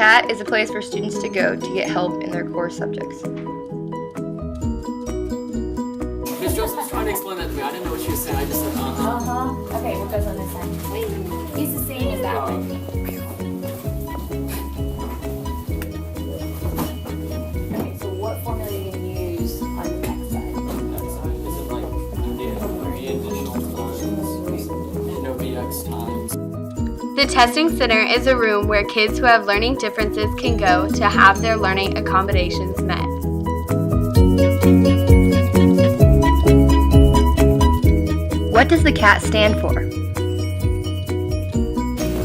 C.A.T is a place for students to go to get help in their core subjects. Miss Joseph was trying to explain that to me. I didn't know what she was saying. I just said, uh-huh. Okay, what goes on this side? It's the same as that one. Okay, so what formula are you going to use on the next side? That side, is it like three additional times, no VX times? The Testing Center is a room where kids who have learning differences can go to have their learning accommodations met. What does the C.A.T stand for?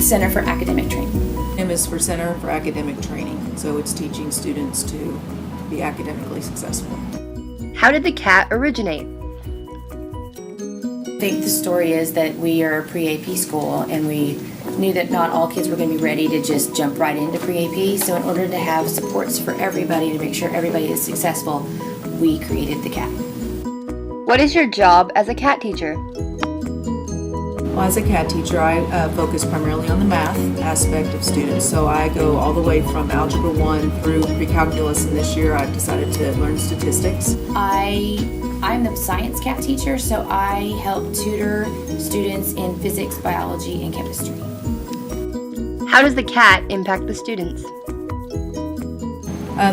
Center for Academic Training. M is for Center for Academic Training, so it's teaching students to be academically successful. How did the C.A.T originate? I think the story is that we are a pre-AP school, and we knew that not all kids were going to be ready to just jump right into pre-AP. So in order to have supports for everybody, to make sure everybody is successful, we created the C.A.T. What is your job as a C.A.T teacher? Well, as a C.A.T teacher, I focus primarily on the math aspect of students. So I go all the way from Algebra 1 through pre-calculus, and this year I've decided to learn statistics. I'm the science C.A.T teacher, so I help tutor students in physics, biology, and chemistry. How does the C.A.T impact the students?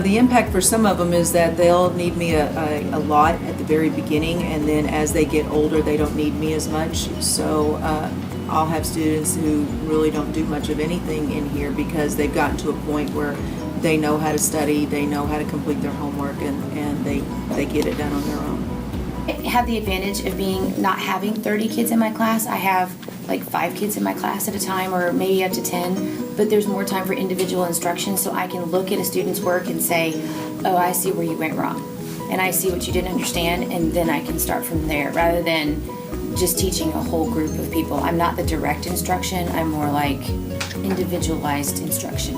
The impact for some of them is that they'll need me a lot at the very beginning, and then as they get older they don't need me as much. So I'll have students who really don't do much of anything in here because they've gotten to a point where they know how to study, they know how to complete their homework, and they get it done on their own. I have the advantage of not having 30 kids in my class. I have like 5 kids in my class at a time, or maybe up to 10, but there's more time for individual instruction, so I can look at a student's work and say, oh, I see where you went wrong, and I see what you didn't understand, and then I can start from there, rather than just teaching a whole group of people. I'm not the direct instruction, I'm more like individualized instruction.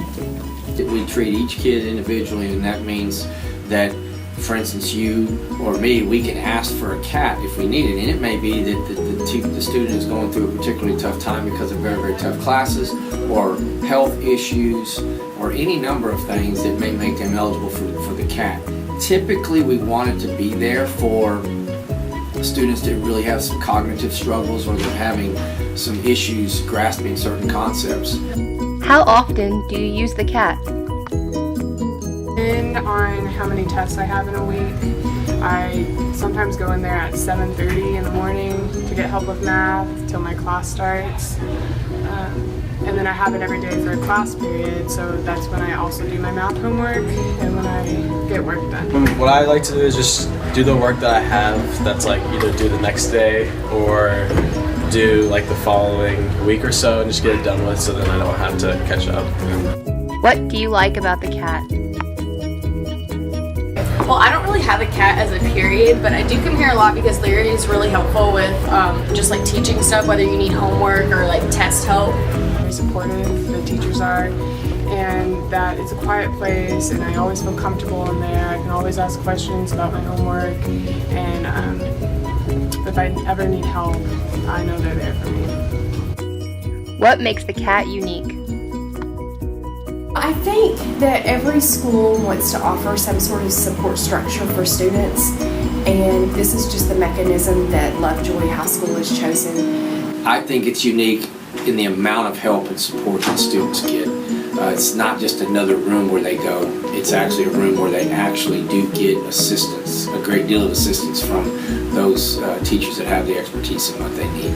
We treat each kid individually, and that means that, for instance, you or me, we can ask for a C.A.T if we need it, and it may be that the student is going through a particularly tough time because of very, very tough classes or health issues or any number of things that may make them eligible for the C.A.T. Typically, we want it to be there for students that really have some cognitive struggles or they're having some issues grasping certain concepts. How often do you use the C.A.T? Depending on how many tests I have in a week, I sometimes go in there at 7:30 in the morning to get help with math till my class starts. And then I have it every day for a class period, so that's when I also do my math homework and when I get work done. What I like to do is just do the work that I have that's like either do the next day or do like the following week or so and just get it done with, so then I don't have to catch up. What do you like about the C.A.T? Well, I don't really have a C.A.T as a period, but I do come here a lot because Larry is really helpful with just like teaching stuff, whether you need homework or like test help. Very supportive, the teachers are, and that it's a quiet place, and I always feel comfortable in there. I can always ask questions about my homework, and if I ever need help, I know they're there for me. What makes the C.A.T unique? I think that every school wants to offer some sort of support structure for students, and this is just the mechanism that Lovejoy High School has chosen. I think it's unique in the amount of help and support that students get. It's not just another room where they go, it's actually a room where they actually do get assistance, a great deal of assistance from those teachers that have the expertise in what they need.